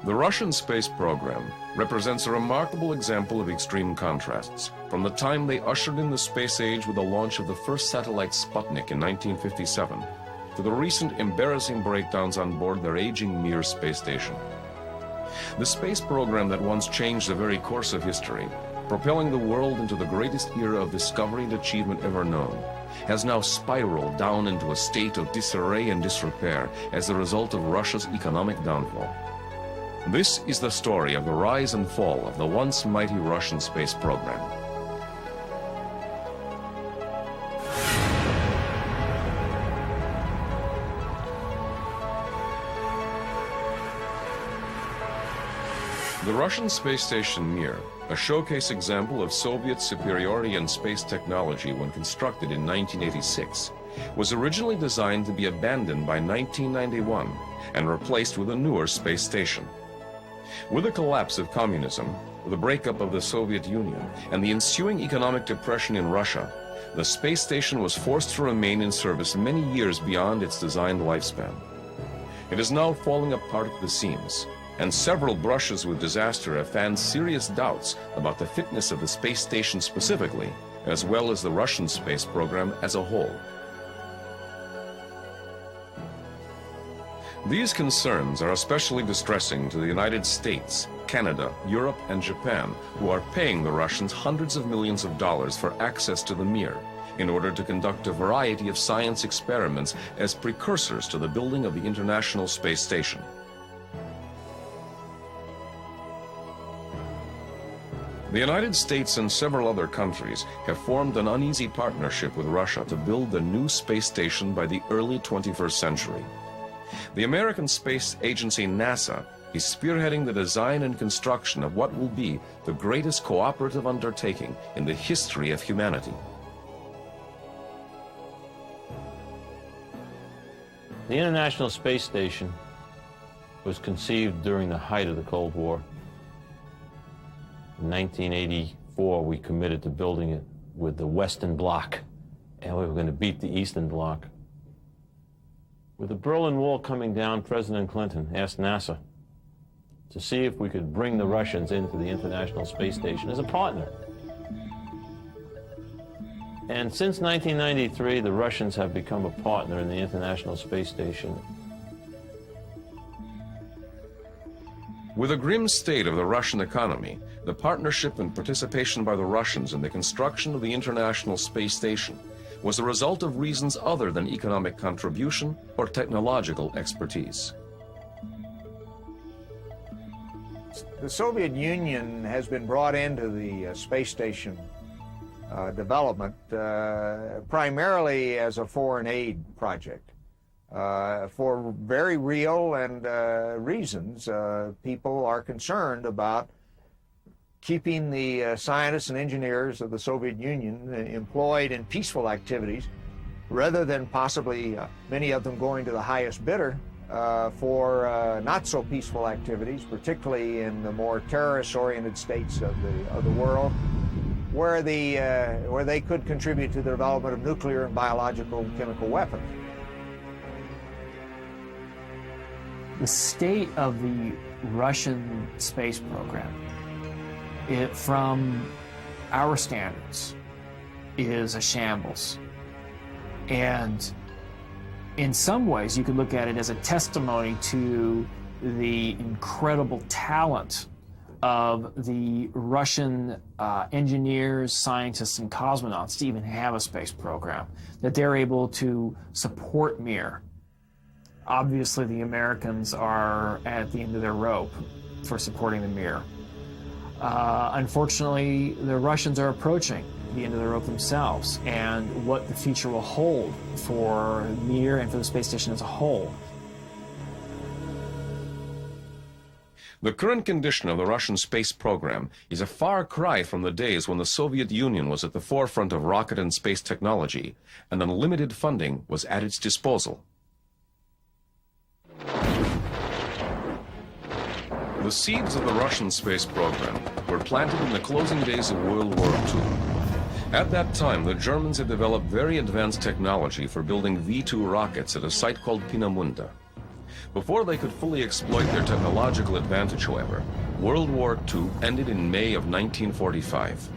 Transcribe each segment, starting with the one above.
The Russian space program represents a remarkable example of extreme contrasts, from the time they ushered in the space age with the launch of the first satellite Sputnik in 1957, to the recent embarrassing breakdowns on board their aging Mir space station. The space program that once changed the very course of history, propelling the world into the greatest era of discovery and achievement ever known, has now spiraled down into a state of disarray and disrepair as a result of Russia's economic downfall. This is the story of the rise and fall of the once mighty Russian space program. The Russian space station Mir, a showcase example of Soviet superiority in space technology when constructed in 1986, was originally designed to be abandoned by 1991 and replaced with a newer space station. With the collapse of communism, the breakup of the Soviet Union, and the ensuing economic depression in Russia, the space station was forced to remain in service many years beyond its designed lifespan. It is now falling apart at the seams, and several brushes with disaster have fanned serious doubts about the fitness of the space station specifically, as well as the Russian space program as a whole. These concerns are especially distressing to the United States, Canada, Europe, and Japan, who are paying the Russians hundreds of millions of dollars for access to the Mir in order to conduct a variety of science experiments as precursors to the building of the International Space Station. The United States and several other countries have formed an uneasy partnership with Russia to build the new space station by the early 21st century. The American Space Agency NASA is spearheading the design and construction of what will be the greatest cooperative undertaking in the history of humanity. The International Space Station was conceived during the height of the Cold War. In 1984, we committed to building it with the Western Bloc, and we were going to beat the Eastern Bloc. With the Berlin Wall coming down, President Clinton asked NASA to see if we could bring the Russians into the International Space Station as a partner. And since 1993, the Russians have become a partner in the International Space Station. With the grim state of the Russian economy, the partnership and participation by the Russians in the construction of the International Space Station was the result of reasons other than economic contribution or technological expertise. The Soviet Union has been brought into the space station development primarily as a foreign aid project. For very real and reasons, people are concerned about keeping the scientists and engineers of the Soviet Union employed in peaceful activities rather than possibly many of them going to the highest bidder for not so peaceful activities, particularly in the more terrorist-oriented states of the world, where they could contribute to the development of nuclear and biological chemical weapons. The state of the Russian space program, from our standards, is a shambles. And in some ways, you could look at it as a testimony to the incredible talent of the Russian engineers, scientists, and cosmonauts to even have a space program, that they're able to support Mir. Obviously, the Americans are at the end of their rope for supporting the Mir. Unfortunately, the Russians are approaching the end of the rope themselves, and what the future will hold for Mir and for the space station as a whole. The current condition of the Russian space program is a far cry from the days when the Soviet Union was at the forefront of rocket and space technology, and unlimited funding was at its disposal. The seeds of the Russian space program were planted in the closing days of World War II. At that time, the Germans had developed very advanced technology for building V-2 rockets at a site called Peenemünde. Before they could fully exploit their technological advantage, however, World War II ended in May of 1945.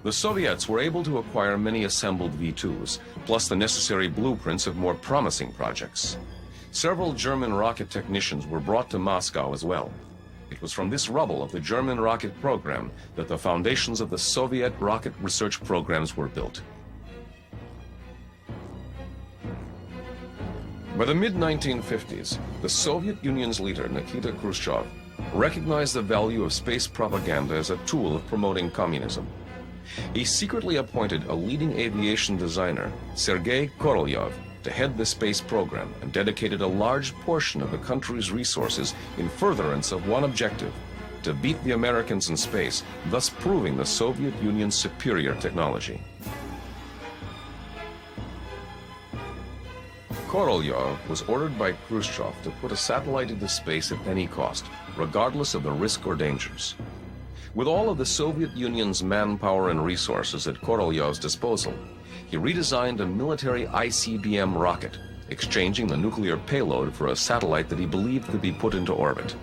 The Soviets were able to acquire many assembled V-2s, plus the necessary blueprints of more promising projects. Several German rocket technicians were brought to Moscow as well. It was from this rubble of the German rocket program that the foundations of the Soviet rocket research programs were built. By the mid-1950s, the Soviet Union's leader, Nikita Khrushchev, recognized the value of space propaganda as a tool of promoting communism. He secretly appointed a leading aviation designer, Sergei Korolev, to head the space program and dedicated a large portion of the country's resources in furtherance of one objective: to beat the Americans in space, thus proving the Soviet Union's superior technology. Korolev was ordered by Khrushchev to put a satellite into space at any cost, regardless of the risk or dangers. With all of the Soviet Union's manpower and resources at Korolev's disposal, he redesigned a military ICBM rocket, exchanging the nuclear payload for a satellite that he believed could be put into orbit.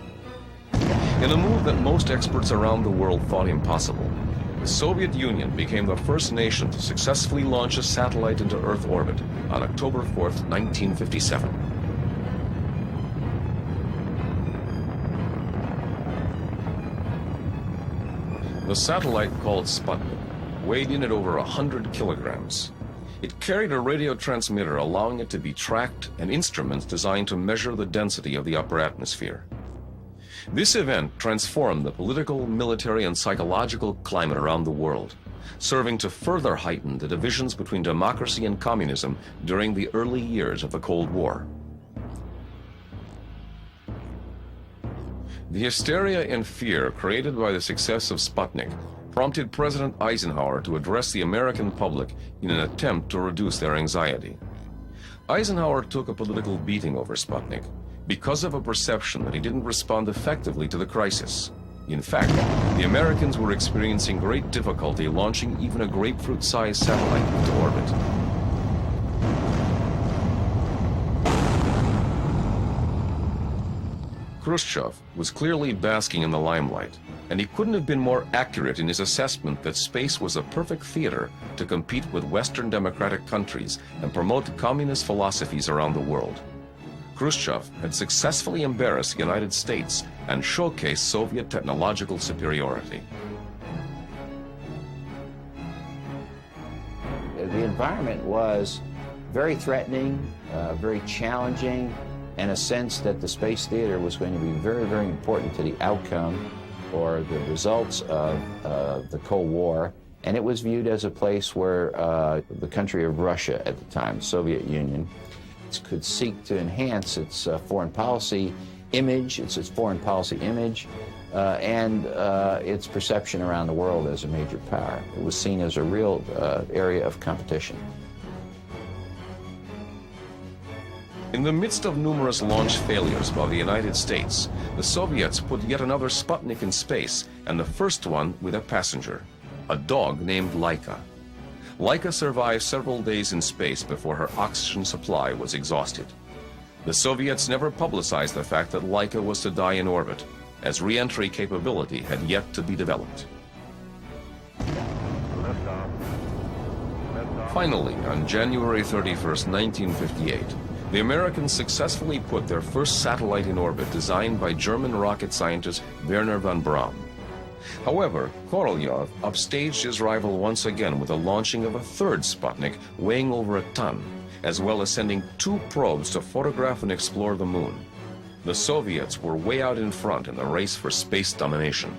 In a move that most experts around the world thought impossible, the Soviet Union became the first nation to successfully launch a satellite into Earth orbit on October 4th, 1957. The satellite, called Sputnik, weighed in at over 100 kilograms. It carried a radio transmitter allowing it to be tracked and instruments designed to measure the density of the upper atmosphere. This event transformed the political, military, and psychological climate around the world, serving to further heighten the divisions between democracy and communism during the early years of the Cold War. The hysteria and fear created by the success of Sputnik prompted President Eisenhower to address the American public in an attempt to reduce their anxiety. Eisenhower took a political beating over Sputnik because of a perception that he didn't respond effectively to the crisis. In fact, the Americans were experiencing great difficulty launching even a grapefruit-sized satellite into orbit. Khrushchev was clearly basking in the limelight, and he couldn't have been more accurate in his assessment that space was a perfect theater to compete with Western democratic countries and promote communist philosophies around the world. Khrushchev had successfully embarrassed the United States and showcased Soviet technological superiority. The environment was very threatening, very challenging, and a sense that the space theater was going to be very, very important to the outcome or the results of the Cold War. And it was viewed as a place where the country of Russia at the time, Soviet Union, could seek to enhance its foreign policy image, its foreign policy image, and its perception around the world as a major power. It was seen as a real area of competition. In the midst of numerous launch failures by the United States, the Soviets put yet another Sputnik in space, and the first one with a passenger, a dog named Laika. Laika survived several days in space before her oxygen supply was exhausted. The Soviets never publicized the fact that Laika was to die in orbit, as re-entry capability had yet to be developed. Finally, on January 31st, 1958, the Americans successfully put their first satellite in orbit designed by German rocket scientist Wernher von Braun. However, Korolev upstaged his rival once again with the launching of a third Sputnik weighing over a ton, as well as sending 2 probes to photograph and explore the moon. The Soviets were way out in front in the race for space domination.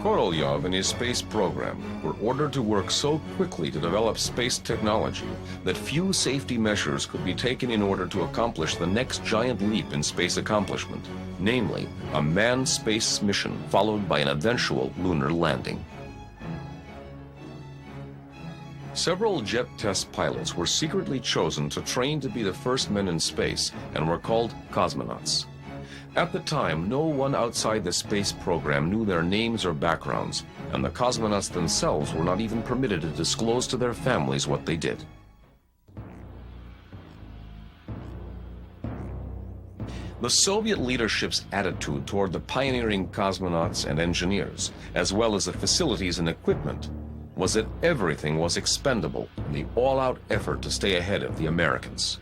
Korolev and his space program were ordered to work so quickly to develop space technology that few safety measures could be taken in order to accomplish the next giant leap in space accomplishment, namely a manned space mission followed by an eventual lunar landing. Several jet test pilots were secretly chosen to train to be the first men in space and were called cosmonauts. At the time, no one outside the space program knew their names or backgrounds, and the cosmonauts themselves were not even permitted to disclose to their families what they did. The Soviet leadership's attitude toward the pioneering cosmonauts and engineers, as well as the facilities and equipment, was that everything was expendable in the all-out effort to stay ahead of the Americans.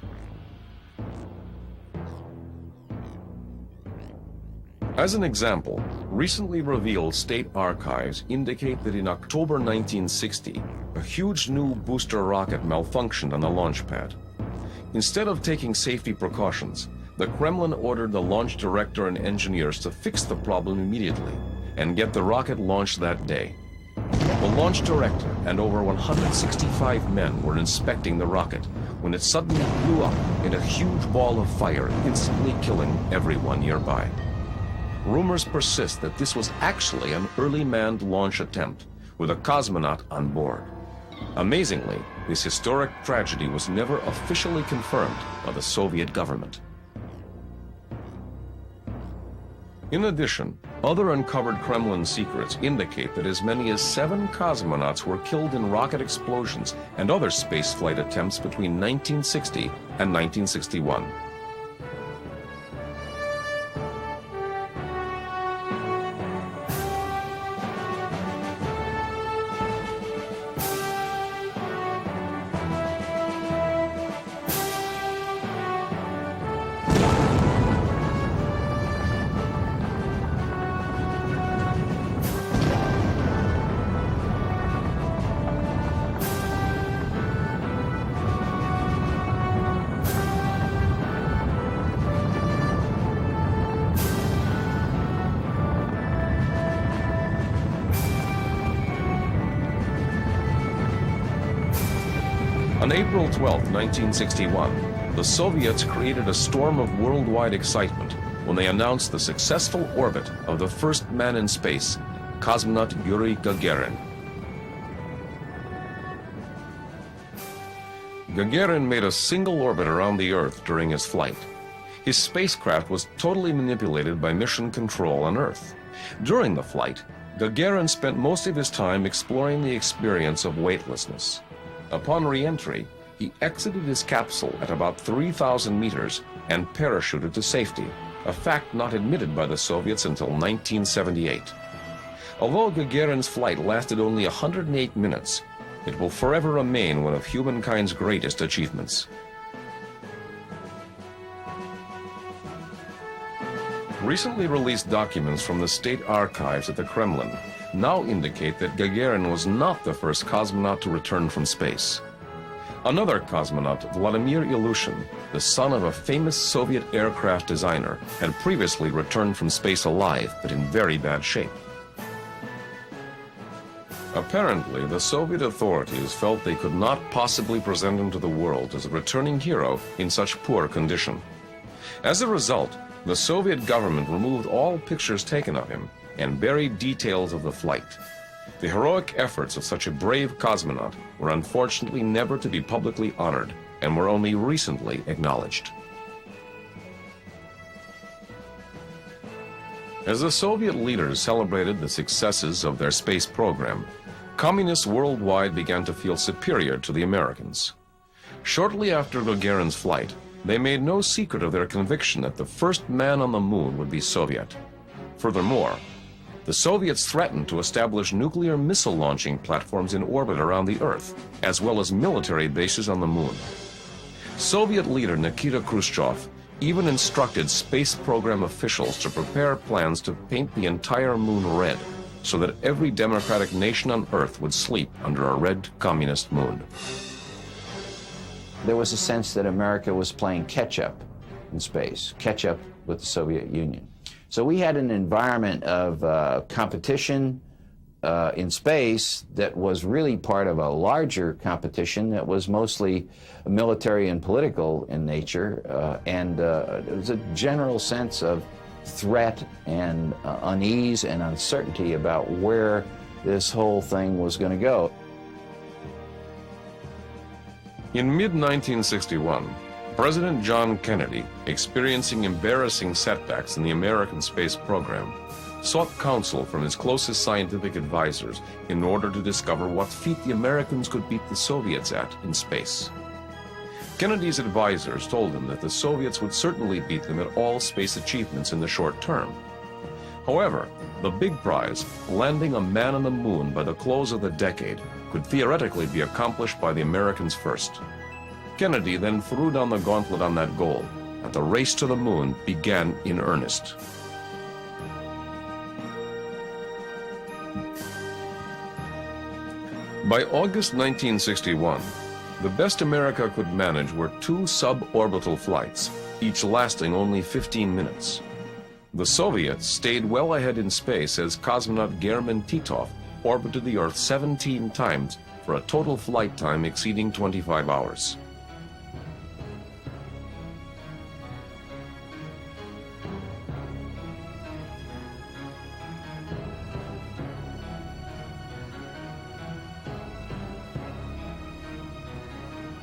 As an example, recently revealed state archives indicate that in October 1960, a huge new booster rocket malfunctioned on the launch pad. Instead of taking safety precautions, the Kremlin ordered the launch director and engineers to fix the problem immediately and get the rocket launched that day. The launch director and over 165 men were inspecting the rocket when it suddenly blew up in a huge ball of fire, instantly killing everyone nearby. Rumors persist that this was actually an early manned launch attempt with a cosmonaut on board. Amazingly, this historic tragedy was never officially confirmed by the Soviet government. In addition, other uncovered Kremlin secrets indicate that as many as 7 cosmonauts were killed in rocket explosions and other spaceflight attempts between 1960 and 1961. On April 12, 1961, the Soviets created a storm of worldwide excitement when they announced the successful orbit of the first man in space, cosmonaut Yuri Gagarin. Gagarin made a single orbit around the Earth during his flight. His spacecraft was totally manipulated by mission control on Earth. During the flight, Gagarin spent most of his time exploring the experience of weightlessness. Upon re-entry, he exited his capsule at about 3,000 meters and parachuted to safety, a fact not admitted by the Soviets until 1978. Although Gagarin's flight lasted only 108 minutes, it will forever remain one of humankind's greatest achievements. Recently released documents from the state archives at the Kremlin now indicate that Gagarin was not the first cosmonaut to return from space. Another cosmonaut, Vladimir Ilyushin, the son of a famous Soviet aircraft designer, had previously returned from space alive, but in very bad shape. Apparently, the Soviet authorities felt they could not possibly present him to the world as a returning hero in such poor condition. As a result, the Soviet government removed all pictures taken of him and buried details of the flight. The heroic efforts of such a brave cosmonaut were unfortunately never to be publicly honored and were only recently acknowledged. As the Soviet leaders celebrated the successes of their space program, communists worldwide began to feel superior to the Americans. Shortly after Gagarin's flight, they made no secret of their conviction that the first man on the moon would be Soviet. Furthermore, the Soviets threatened to establish nuclear missile launching platforms in orbit around the Earth, as well as military bases on the moon. Soviet leader Nikita Khrushchev even instructed space program officials to prepare plans to paint the entire moon red, so that every democratic nation on Earth would sleep under a red communist moon. There was a sense that America was playing catch-up in space, catch-up with the Soviet Union. So we had an environment of competition in space that was really part of a larger competition that was mostly military and political in nature, and there was a general sense of threat and unease and uncertainty about where this whole thing was going to go. In mid-1961, President John Kennedy, experiencing embarrassing setbacks in the American space program, sought counsel from his closest scientific advisors in order to discover what feat the Americans could beat the Soviets at in space. Kennedy's advisors told him that the Soviets would certainly beat them at all space achievements in the short term. However, the big prize, landing a man on the moon by the close of the decade, could theoretically be accomplished by the Americans first. Kennedy then threw down the gauntlet on that goal, and the race to the moon began in earnest. By August 1961, the best America could manage were 2 suborbital flights, each lasting only 15 minutes. The Soviets stayed well ahead in space as cosmonaut German Titov orbited the Earth 17 times for a total flight time exceeding 25 hours.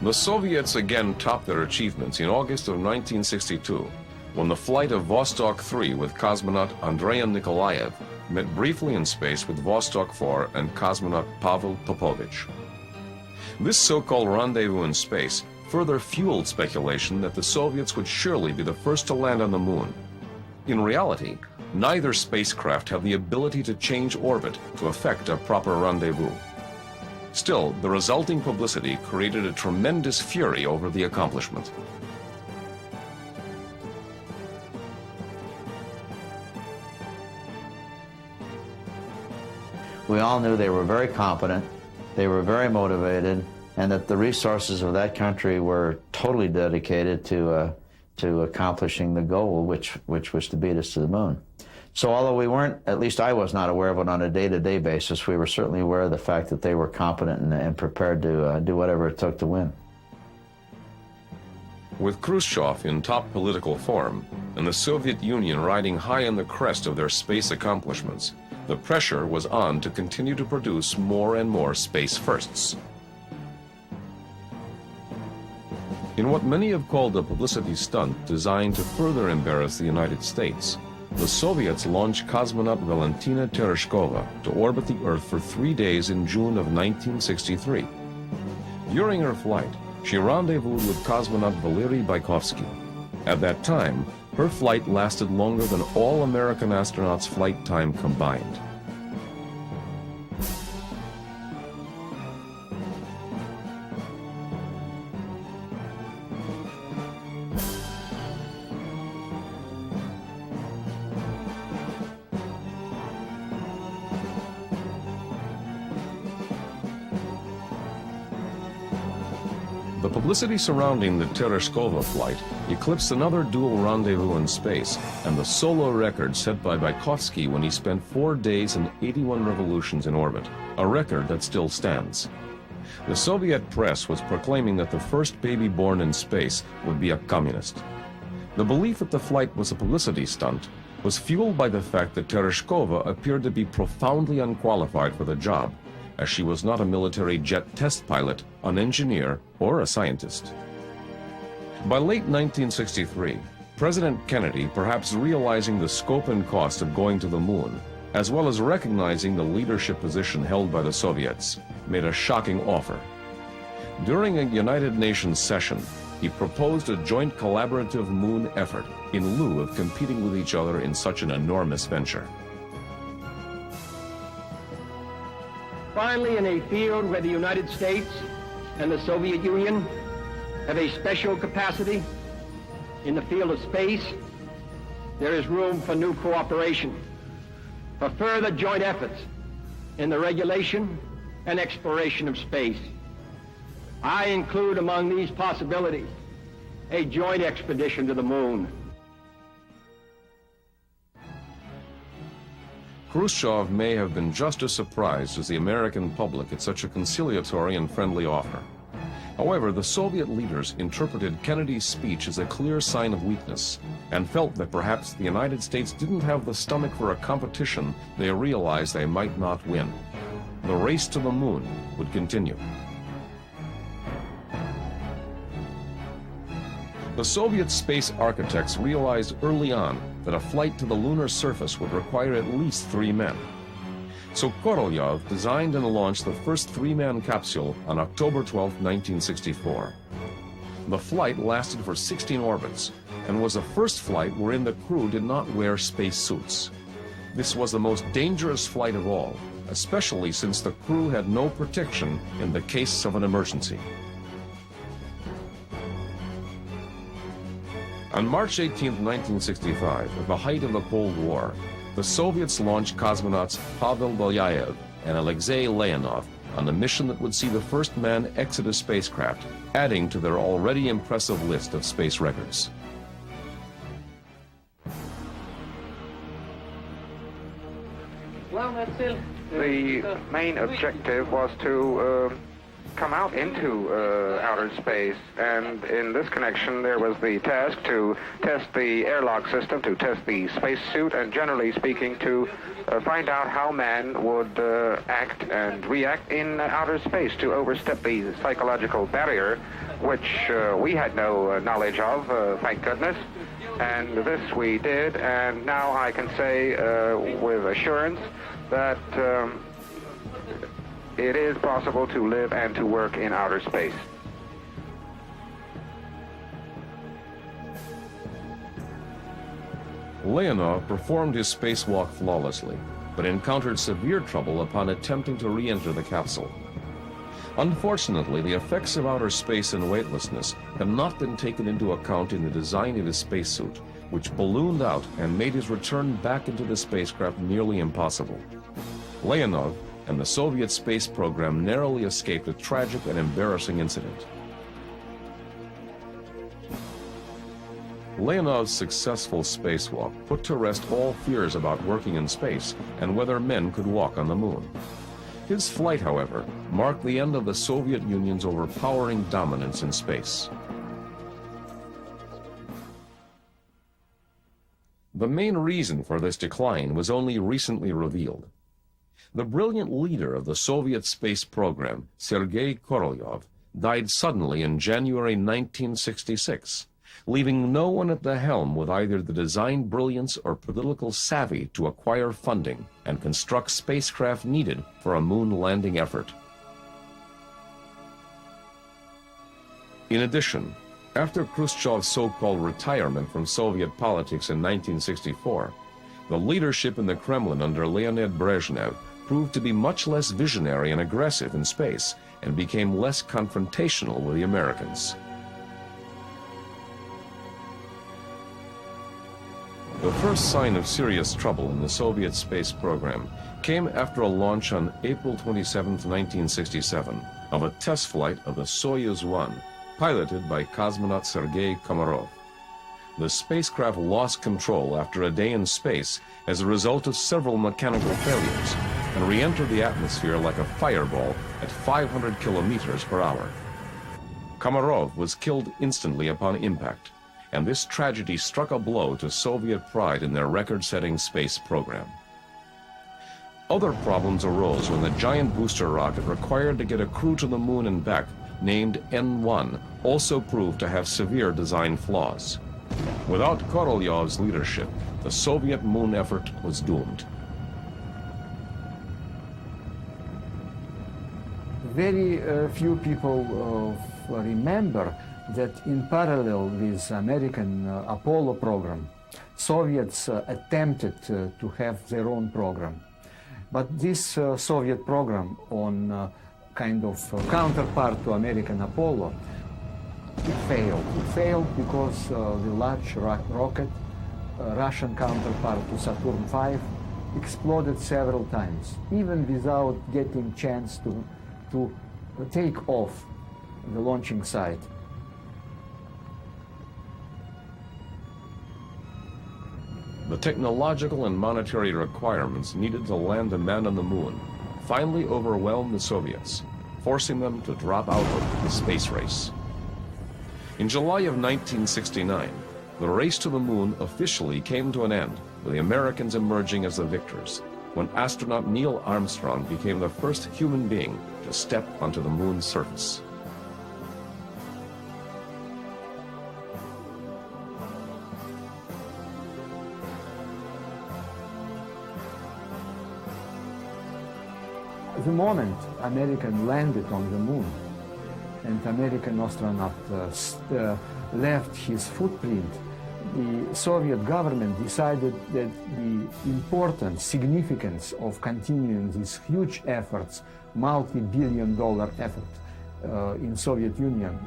The Soviets again topped their achievements in August of 1962, when the flight of Vostok 3 with cosmonaut Andrei Nikolaev met briefly in space with Vostok 4 and cosmonaut Pavel Popovich. This so-called rendezvous in space further fueled speculation that the Soviets would surely be the first to land on the moon. In reality, neither spacecraft had the ability to change orbit to effect a proper rendezvous. Still, the resulting publicity created a tremendous fury over the accomplishment. We all knew they were very competent, they were very motivated, and that the resources of that country were totally dedicated to accomplishing the goal, which was to beat us to the moon. So although we weren't, at least I was not aware of it on a day-to-day basis, we were certainly aware of the fact that they were competent and prepared to do whatever it took to win. With Khrushchev in top political form and the Soviet Union riding high on the crest of their space accomplishments, the pressure was on to continue to produce more and more space firsts. In what many have called a publicity stunt designed to further embarrass the United States, the Soviets launched cosmonaut Valentina Tereshkova to orbit the Earth for 3 days in June of 1963. During her flight, she rendezvoused with cosmonaut Valery Bykovsky. At that time, her flight lasted longer than all American astronauts' flight time combined. The publicity surrounding the Tereshkova flight eclipsed another dual rendezvous in space and the solo record set by Bykovsky when he spent 4 days and 81 revolutions in orbit, a record that still stands. The Soviet press was proclaiming that the first baby born in space would be a communist. The belief that the flight was a publicity stunt was fueled by the fact that Tereshkova appeared to be profoundly unqualified for the job, as she was not a military jet test pilot, an engineer, or a scientist. By late 1963, President Kennedy, perhaps realizing the scope and cost of going to the moon, as well as recognizing the leadership position held by the Soviets, made a shocking offer. During a United Nations session, he proposed a joint collaborative moon effort in lieu of competing with each other in such an enormous venture. Finally, in a field where the United States and the Soviet Union have a special capacity in the field of space, there is room for new cooperation, for further joint efforts in the regulation and exploration of space. I include among these possibilities a joint expedition to the moon. Khrushchev may have been just as surprised as the American public at such a conciliatory and friendly offer. However, the Soviet leaders interpreted Kennedy's speech as a clear sign of weakness and felt that perhaps the United States didn't have the stomach for a competition they realized they might not win. The race to the moon would continue. The Soviet space architects realized early on that a flight to the lunar surface would require at least 3 men. So Korolev designed and launched the first 3-man capsule on October 12, 1964. The flight lasted for 16 orbits and was the first flight wherein the crew did not wear space suits. This was the most dangerous flight of all, especially since the crew had no protection in the case of an emergency. On March 18, 1965, at the height of the Cold War, the Soviets launched cosmonauts Pavel Belyaev and Alexei Leonov on a mission that would see the first man exit a spacecraft, adding to their already impressive list of space records. The main objective was to come out into outer space, and in this connection there was the task to test the airlock system, to test the spacesuit, and generally speaking to find out how man would act and react in outer space, to overstep the psychological barrier, which we had no knowledge of, thank goodness. And this we did, and now I can say with assurance that it is possible to live and to work in outer space. Leonov performed his spacewalk flawlessly, but encountered severe trouble upon attempting to re-enter the capsule. Unfortunately, the effects of outer space and weightlessness had not been taken into account in the design of his spacesuit, which ballooned out and made his return back into the spacecraft nearly impossible. Leonov and the Soviet space program narrowly escaped a tragic and embarrassing incident. Leonov's successful spacewalk put to rest all fears about working in space and whether men could walk on the moon. His flight, however, marked the end of the Soviet Union's overpowering dominance in space. The main reason for this decline was only recently revealed. The brilliant leader of the Soviet space program, Sergei Korolev, died suddenly in January 1966, leaving no one at the helm with either the design brilliance or political savvy to acquire funding and construct spacecraft needed for a moon landing effort. In addition, after Khrushchev's so-called retirement from Soviet politics in 1964, the leadership in the Kremlin under Leonid Brezhnev proved to be much less visionary and aggressive in space and became less confrontational with the Americans. The first sign of serious trouble in the Soviet space program came after a launch on April 27, 1967, of a test flight of the Soyuz 1, piloted by cosmonaut Sergei Korolev. The spacecraft lost control after a day in space as a result of several mechanical failures and re-entered the atmosphere like a fireball at 500 kilometers per hour. Komarov was killed instantly upon impact, and this tragedy struck a blow to Soviet pride in their record-setting space program. Other problems arose when the giant booster rocket required to get a crew to the moon and back, named N1, also proved to have severe design flaws. Without Korolev's leadership, the Soviet moon effort was doomed. Very few people remember that in parallel with American Apollo program, Soviets attempted to have their own program. But this Soviet program on kind of counterpart to American Apollo, it failed. It failed because the large rocket, Russian counterpart to Saturn V, exploded several times, even without getting chance to take off the launching site. The technological and monetary requirements needed to land a man on the moon finally overwhelmed the Soviets, forcing them to drop out of the space race. In July of 1969, the race to the moon officially came to an end, with the Americans emerging as the victors, when astronaut Neil Armstrong became the first human being to step onto the moon's surface. The moment Americans landed on the moon and American astronaut left his footprint, the Soviet government decided that the importance, significance of continuing these huge efforts, multi-billion-dollar effort in Soviet Union,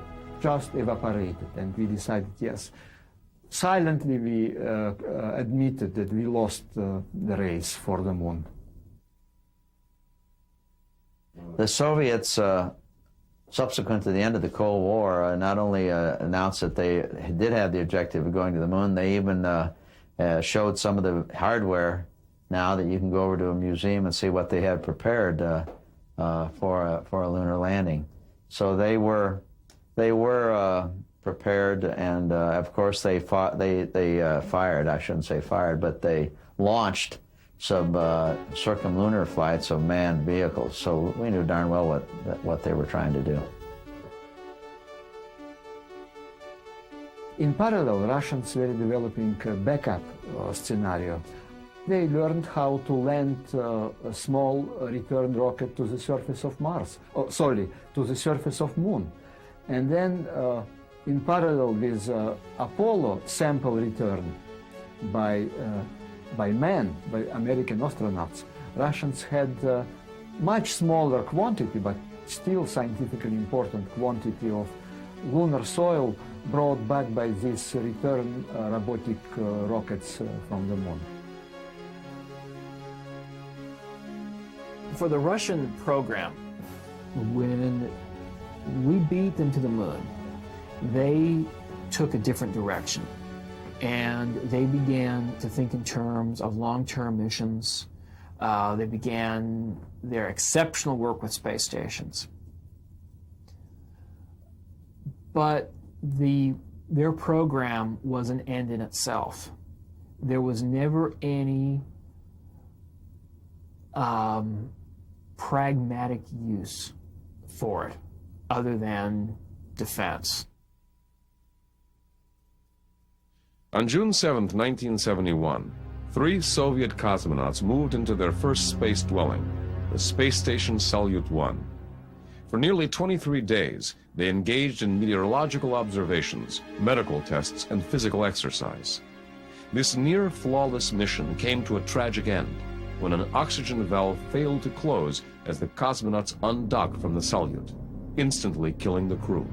just evaporated, and we decided yes. Silently we admitted that we lost the race for the moon. The Soviets, subsequent to the end of the Cold War, not only announced that they did have the objective of going to the moon, they even showed some of the hardware now that you can go over to a museum and see what they had prepared for a lunar landing. So they were prepared, and of course they fired, I shouldn't say fired, but they launched some circumlunar flights of manned vehicles, so we knew darn well what they were trying to do. In parallel, Russians were developing a backup scenario. They learned how to land a small return rocket to the surface of Mars, to the surface of Moon. And then, in parallel with Apollo sample return by American astronauts, Russians had much smaller quantity, but still scientifically important quantity of lunar soil brought back by these return robotic rockets from the moon. For the Russian program, when we beat them to the moon, they took a different direction. And they began to think in terms of long-term missions. They began their exceptional work with space stations. But their program was an end in itself. There was never any pragmatic use for it other than defense. On June 7, 1971, 3 Soviet cosmonauts moved into their first space dwelling, the space station Salyut-1. For nearly 23 days, they engaged in meteorological observations, medical tests, and physical exercise. This near-flawless mission came to a tragic end when an oxygen valve failed to close as the cosmonauts undocked from the Salyut, instantly killing the crew.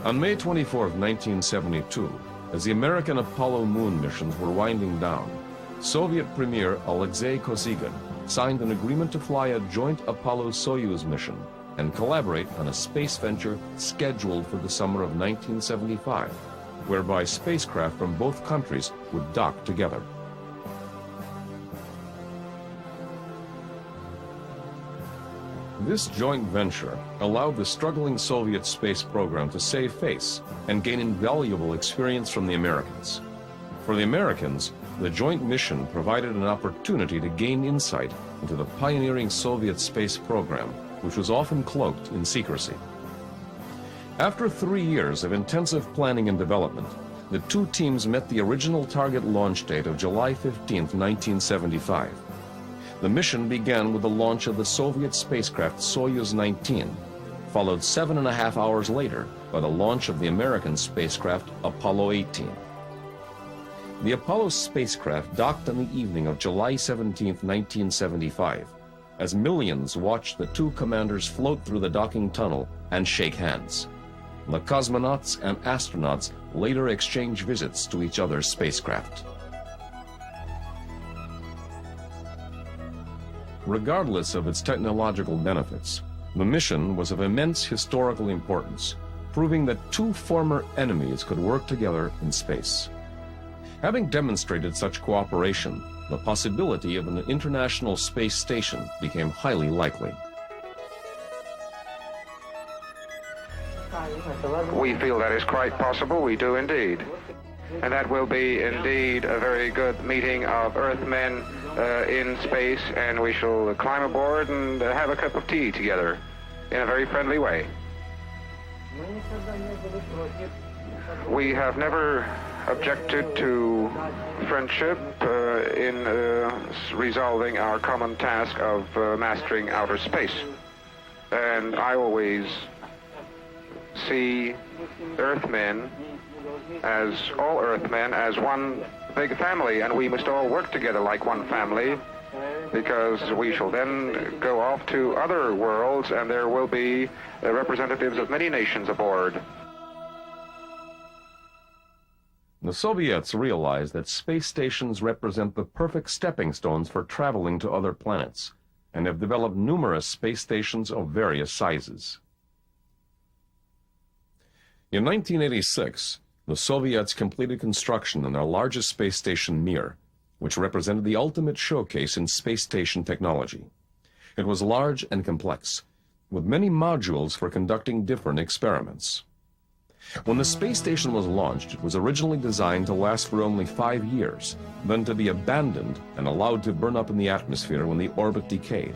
On May 24, 1972, as the American Apollo moon missions were winding down, Soviet Premier Alexei Kosygin signed an agreement to fly a joint Apollo-Soyuz mission and collaborate on a space venture scheduled for the summer of 1975, whereby spacecraft from both countries would dock together. This joint venture allowed the struggling Soviet space program to save face and gain invaluable experience from the Americans. For the Americans, the joint mission provided an opportunity to gain insight into the pioneering Soviet space program, which was often cloaked in secrecy. After 3 years of intensive planning and development, the two teams met the original target launch date of July 15, 1975. The mission began with the launch of the Soviet spacecraft Soyuz 19, followed 7.5 hours later by the launch of the American spacecraft Apollo-18. The Apollo spacecraft docked on the evening of July 17, 1975, as millions watched the two commanders float through the docking tunnel and shake hands. The cosmonauts and astronauts later exchanged visits to each other's spacecraft. Regardless of its technological benefits, the mission was of immense historical importance, proving that two former enemies could work together in space. Having demonstrated such cooperation, the possibility of an international space station became highly likely. We feel that is quite possible, we do indeed. And that will be indeed a very good meeting of Earthmen in space, and we shall climb aboard and have a cup of tea together in a very friendly way. We have never objected to friendship in resolving our common task of mastering outer space. And I always see Earthmen, as all Earthmen, as one big family, and we must all work together like one family, because we shall then go off to other worlds, and there will be representatives of many nations aboard. The Soviets realized that space stations represent the perfect stepping stones for traveling to other planets, and have developed numerous space stations of various sizes. In 1986, the Soviets completed construction on their largest space station, Mir, which represented the ultimate showcase in space station technology. It was large and complex, with many modules for conducting different experiments. When the space station was launched, it was originally designed to last for only 5 years, then to be abandoned and allowed to burn up in the atmosphere when the orbit decayed.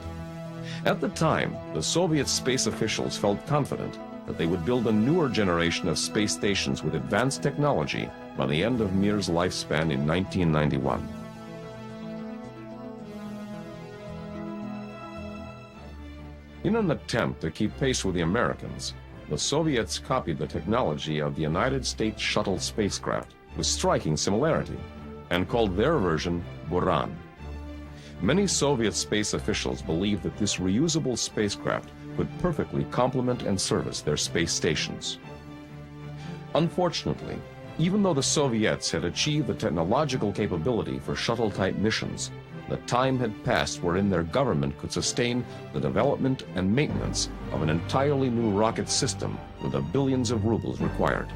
At the time, the Soviet space officials felt confident that they would build a newer generation of space stations with advanced technology by the end of Mir's lifespan in 1991. In an attempt to keep pace with the Americans, the Soviets copied the technology of the United States Shuttle spacecraft with striking similarity and called their version Buran. Many Soviet space officials believed that this reusable spacecraft could perfectly complement and service their space stations. Unfortunately, even though the Soviets had achieved the technological capability for shuttle-type missions, the time had passed wherein their government could sustain the development and maintenance of an entirely new rocket system with the billions of rubles required.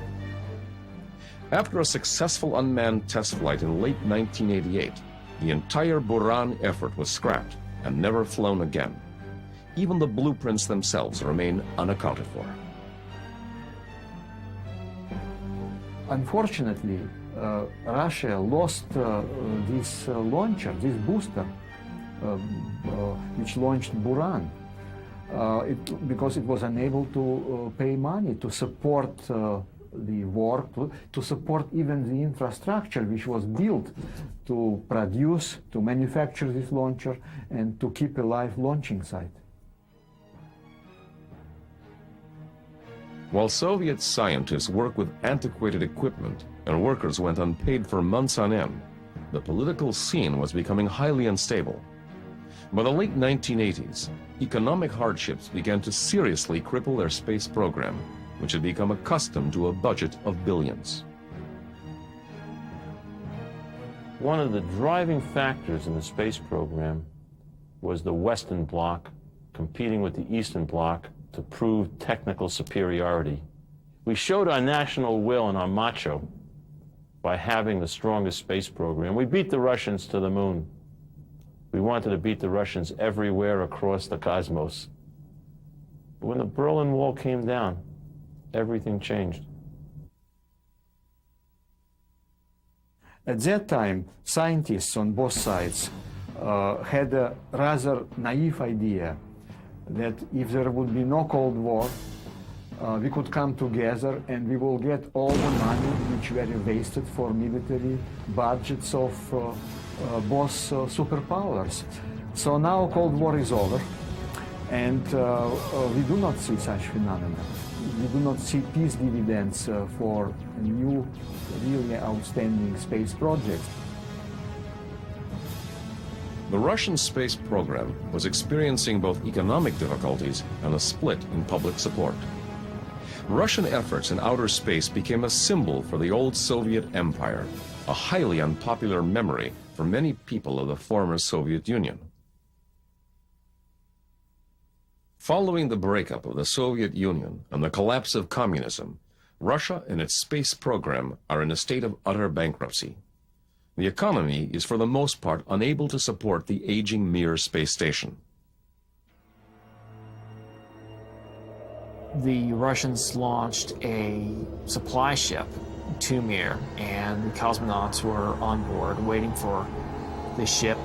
After a successful unmanned test flight in late 1988, the entire Buran effort was scrapped and never flown again. Even the blueprints themselves remain unaccounted for. Unfortunately, Russia lost this launcher, this booster, which launched Buran, because it was unable to pay money to support the work, to support even the infrastructure which was built to produce, to manufacture this launcher, and to keep alive launching site. While Soviet scientists worked with antiquated equipment and workers went unpaid for months on end, the political scene was becoming highly unstable. By the late 1980s, economic hardships began to seriously cripple their space program, which had become accustomed to a budget of billions. One of the driving factors in the space program was the Western Bloc competing with the Eastern Bloc to prove technical superiority. We showed our national will and our macho by having the strongest space program. We beat the Russians to the moon. We wanted to beat the Russians everywhere across the cosmos. But when the Berlin Wall came down, everything changed. At that time, scientists on both sides had a rather naive idea that if there would be no Cold War, we could come together and we will get all the money which were wasted for military budgets of both superpowers. So now Cold War is over, and we do not see such phenomena. We do not see peace dividends for new, really outstanding space projects. The Russian space program was experiencing both economic difficulties and a split in public support. Russian efforts in outer space became a symbol for the old Soviet Empire, a highly unpopular memory for many people of the former Soviet Union. Following the breakup of the Soviet Union and the collapse of communism, Russia and its space program are in a state of utter bankruptcy. The economy is for the most part unable to support the aging Mir space station. The Russians launched a supply ship to Mir, and the cosmonauts were on board waiting for the ship.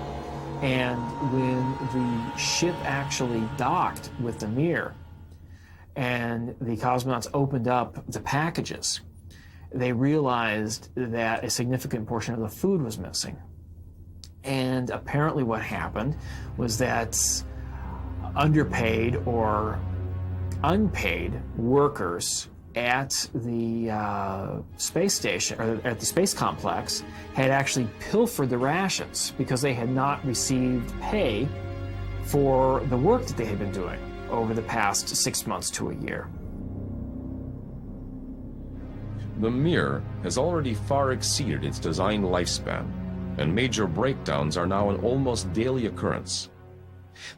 And when the ship actually docked with the Mir and the cosmonauts opened up the packages, they realized that a significant portion of the food was missing. And apparently what happened was that underpaid or unpaid workers at the space station, or at the space complex, had actually pilfered the rations because they had not received pay for the work that they had been doing over the past 6 months to a year. The Mir has already far exceeded its design lifespan, and major breakdowns are now an almost daily occurrence.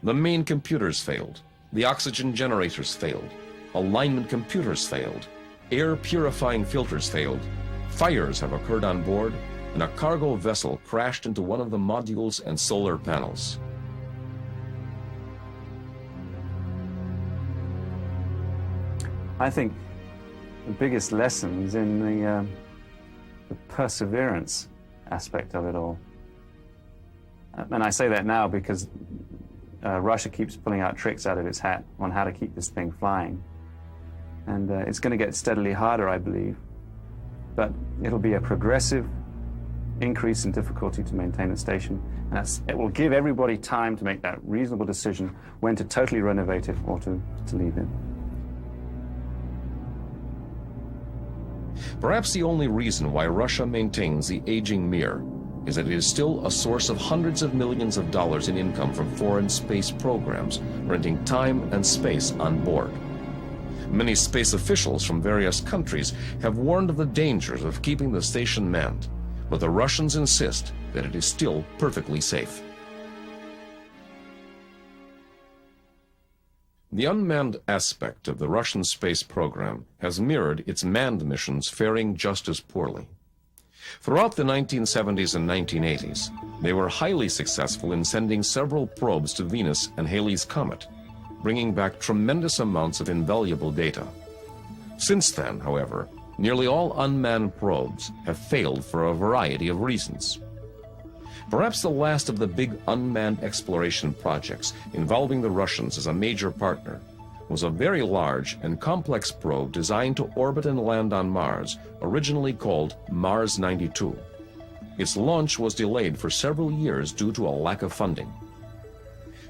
The main computers failed, the oxygen generators failed, alignment computers failed, air purifying filters failed, fires have occurred on board, and a cargo vessel crashed into one of the modules and solar panels. I think the biggest lesson is in the perseverance aspect of it all. And I say that now because Russia keeps pulling out tricks out of its hat on how to keep this thing flying. And it's going to get steadily harder, I believe. But it'll be a progressive increase in difficulty to maintain the station. And it will give everybody time to make that reasonable decision when to totally renovate it or to leave it. Perhaps the only reason why Russia maintains the aging Mir is that it is still a source of hundreds of millions of dollars in income from foreign space programs, renting time and space on board. Many space officials from various countries have warned of the dangers of keeping the station manned, but the Russians insist that it is still perfectly safe. The unmanned aspect of the Russian space program has mirrored its manned missions, faring just as poorly. Throughout the 1970s and 1980s, they were highly successful in sending several probes to Venus and Halley's Comet, bringing back tremendous amounts of invaluable data. Since then, however, nearly all unmanned probes have failed for a variety of reasons. Perhaps the last of the big unmanned exploration projects involving the Russians as a major partner was a very large and complex probe designed to orbit and land on Mars, originally called Mars 92. Its launch was delayed for several years due to a lack of funding.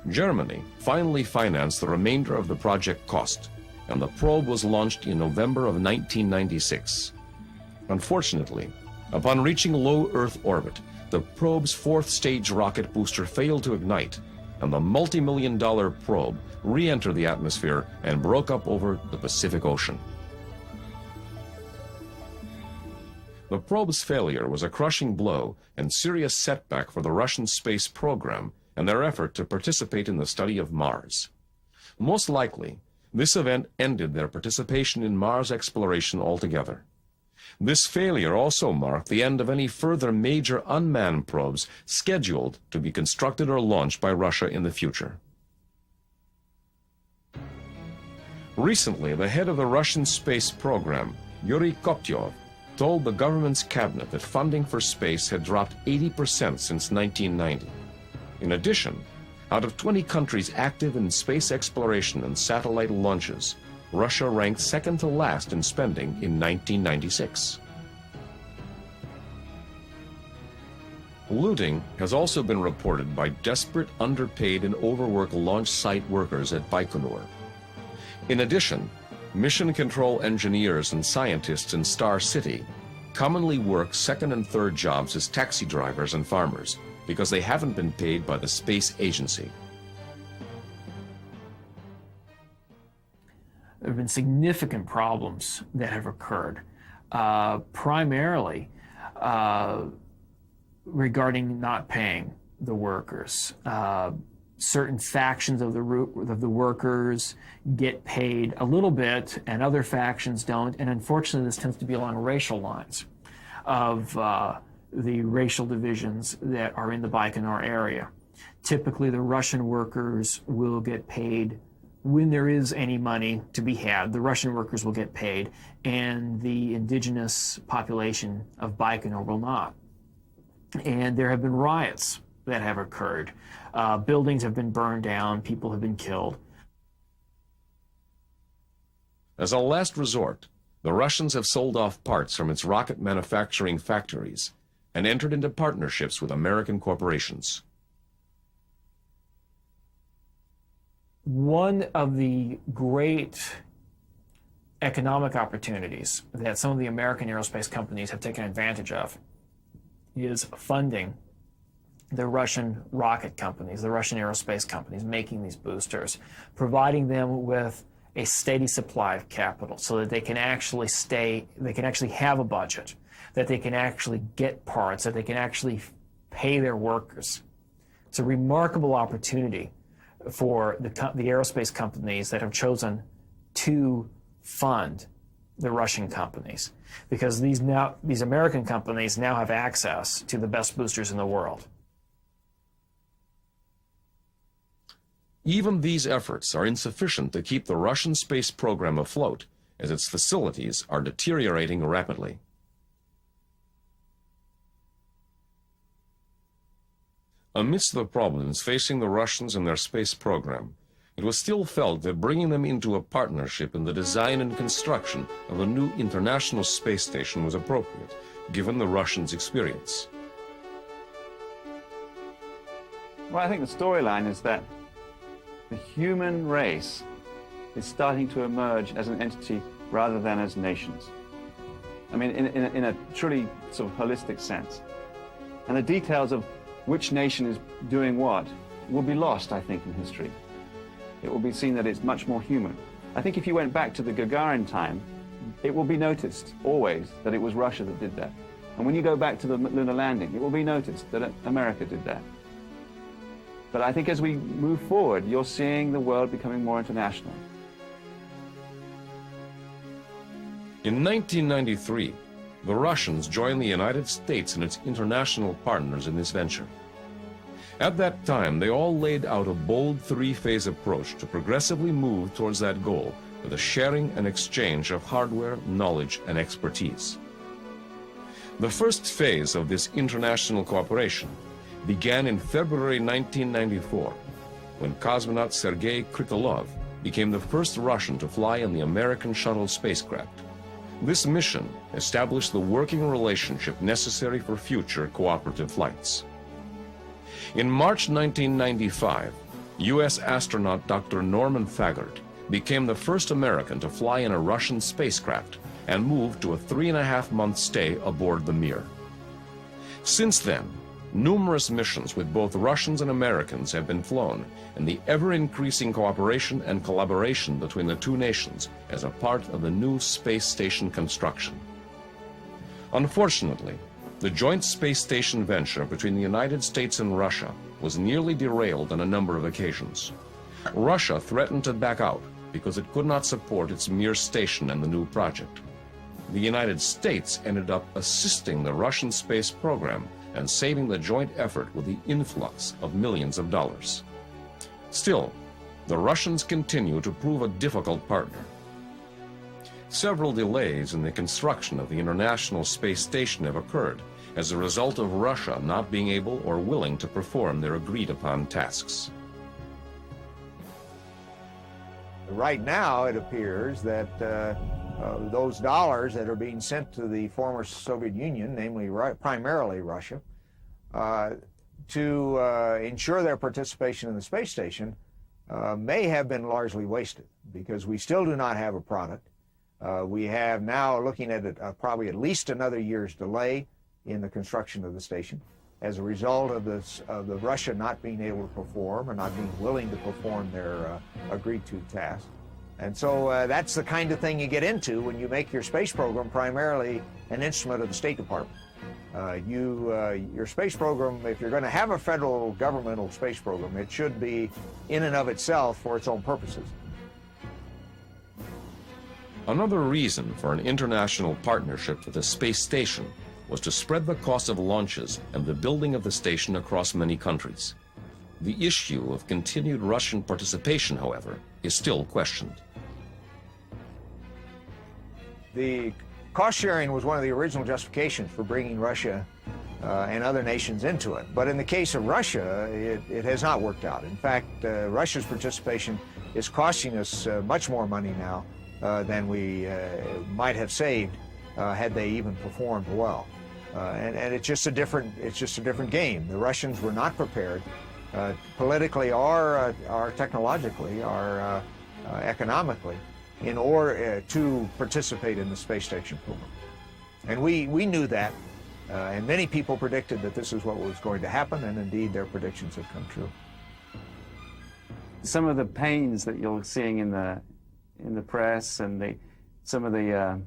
Germany finally financed the remainder of the project cost, and the probe was launched in November of 1996. Unfortunately, upon reaching low Earth orbit, the probe's fourth-stage rocket booster failed to ignite, and the multi-million-dollar probe re-entered the atmosphere and broke up over the Pacific Ocean. The probe's failure was a crushing blow and serious setback for the Russian space program and their effort to participate in the study of Mars. Most likely, this event ended their participation in Mars exploration altogether. This failure also marked the end of any further major unmanned probes scheduled to be constructed or launched by Russia in the future. Recently, the head of the Russian space program, Yuri Koptyov, told the government's cabinet that funding for space had dropped 80% since 1990. In addition, out of 20 countries active in space exploration and satellite launches, Russia ranked second to last in spending in 1996. Looting has also been reported by desperate, underpaid, and overworked launch site workers at Baikonur. In addition, mission control engineers and scientists in Star City commonly work second and third jobs as taxi drivers and farmers because they haven't been paid by the space agency. There have been significant problems that have occurred, primarily regarding not paying the workers. Certain factions of the workers get paid a little bit, and other factions don't. And unfortunately, this tends to be along racial lines of the racial divisions that are in the Baikonur area. Typically, the Russian workers will get paid when there is any money to be had. The Russian workers will get paid, and the indigenous population of Baikonur will not. And there have been riots that have occurred. Buildings have been burned down, people have been killed. As a last resort, the Russians have sold off parts from its rocket manufacturing factories, and entered into partnerships with American corporations. One of the great economic opportunities that some of the American aerospace companies have taken advantage of is funding the Russian rocket companies, the Russian aerospace companies making these boosters, providing them with a steady supply of capital so that they can actually have a budget, that they can actually get parts, that they can actually pay their workers. It's a remarkable opportunity for the aerospace companies that have chosen to fund the Russian companies, because these American companies now have access to the best boosters in the world. Even these efforts are insufficient to keep the Russian space program afloat, as its facilities are deteriorating rapidly. Amidst the problems facing the Russians and their space program, it was still felt that bringing them into a partnership in the design and construction of a new international space station was appropriate, given the Russians' experience. Well, I think the storyline is that the human race is starting to emerge as an entity rather than as nations. I mean, in a truly sort of holistic sense. And the details of which nation is doing what will be lost, I think, in history. It will be seen that it's much more human. I think if you went back to the Gagarin time, it will be noticed always that it was Russia that did that. And when you go back to the lunar landing, it will be noticed that America did that. But I think as we move forward, you're seeing the world becoming more international. In 1993, the Russians joined the United States and its international partners in this venture. At that time, they all laid out a bold three-phase approach to progressively move towards that goal with a sharing and exchange of hardware, knowledge, and expertise. The first phase of this international cooperation began in February 1994, when cosmonaut Sergei Korolev became the first Russian to fly in the American Shuttle spacecraft. This mission established the working relationship necessary for future cooperative flights. In March 1995, U.S. astronaut Dr. Norman Faggart became the first American to fly in a Russian spacecraft and moved to a 3.5-month stay aboard the Mir. Since then, numerous missions with both Russians and Americans have been flown, and the ever-increasing cooperation and collaboration between the two nations as a part of the new space station construction. Unfortunately, the joint space station venture between the United States and Russia was nearly derailed on a number of occasions. Russia threatened to back out because it could not support its Mir station and the new project. The United States ended up assisting the Russian space program and saving the joint effort with the influx of millions of dollars. Still, the Russians continue to prove a difficult partner. Several delays in the construction of the International Space Station have occurred as a result of Russia not being able or willing to perform their agreed-upon tasks. Right now, it appears that those dollars that are being sent to the former Soviet Union, namely primarily Russia, to ensure their participation in the space station may have been largely wasted, because we still do not have a product. We have now, looking at it, probably at least another year's delay in the construction of the station as a result of the Russia not being able to perform or not being willing to perform their agreed-to task. And so that's the kind of thing you get into when you make your space program primarily an instrument of the State Department. Your space program, if you're going to have a federal governmental space program, it should be in and of itself for its own purposes. Another reason for an international partnership for the space station was to spread the cost of launches and the building of the station across many countries. The issue of continued Russian participation, however, is still questioned. The cost sharing was one of the original justifications for bringing Russia and other nations into it. But in the case of Russia, it has not worked out. In fact, Russia's participation is costing us much more money now than we might have saved had they even performed well. And it's just a different game. The Russians were not prepared politically or technologically or economically in order to participate in the space station program. And we knew that, and many people predicted that this is what was going to happen, and indeed their predictions have come true. Some of the pains that you're seeing in the press and some of the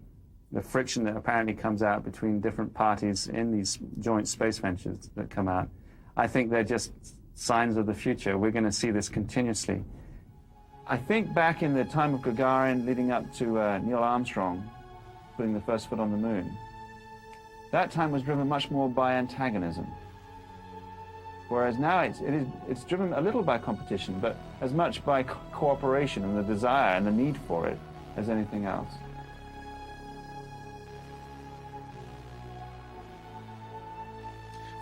friction that apparently comes out between different parties in these joint space ventures that come out, I think they're just signs of the future. We're going to see this continuously. I think back in the time of Gagarin leading up to Neil Armstrong putting the first foot on the moon, that time was driven much more by antagonism. Whereas now it's driven a little by competition, but as much by cooperation and the desire and the need for it as anything else.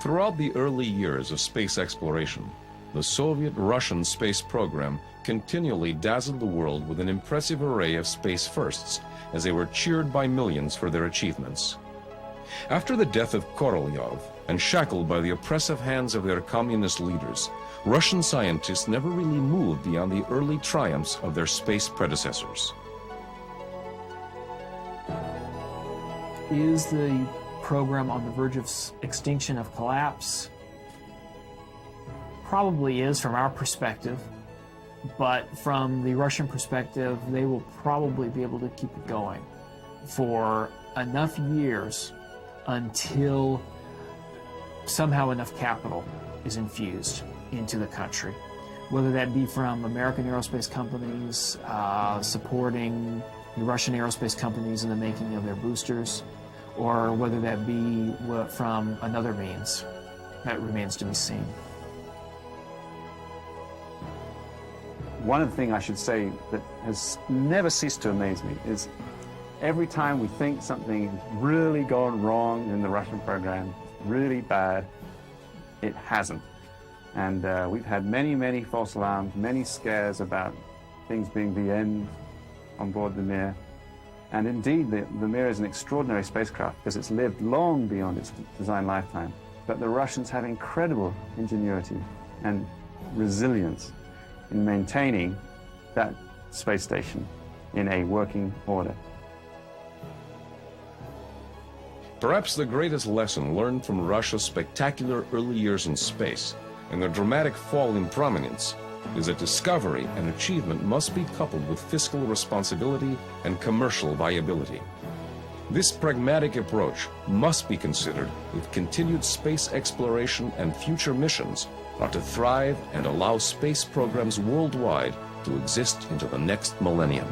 Throughout the early years of space exploration, the Soviet-Russian space program continually dazzled the world with an impressive array of space firsts as they were cheered by millions for their achievements. After the death of Korolev and shackled by the oppressive hands of their communist leaders, Russian scientists never really moved beyond the early triumphs of their space predecessors. Is the program on the verge of extinction, of collapse? Probably is from our perspective, but from the Russian perspective, they will probably be able to keep it going for enough years until somehow enough capital is infused into the country, whether that be from American aerospace companies supporting the Russian aerospace companies in the making of their boosters, or whether that be from another means. That remains to be seen. One of the things I should say that has never ceased to amaze me is every time we think something has really gone wrong in the Russian program, really bad, it hasn't. And we've had many, many false alarms, many scares about things being the end on board the Mir. And indeed, the Mir is an extraordinary spacecraft because it's lived long beyond its design lifetime. But the Russians have incredible ingenuity and resilience in maintaining that space station in a working order. Perhaps the greatest lesson learned from Russia's spectacular early years in space and their dramatic fall in prominence is that discovery and achievement must be coupled with fiscal responsibility and commercial viability. This pragmatic approach must be considered if continued space exploration and future missions are to thrive and allow space programs worldwide to exist into the next millennium.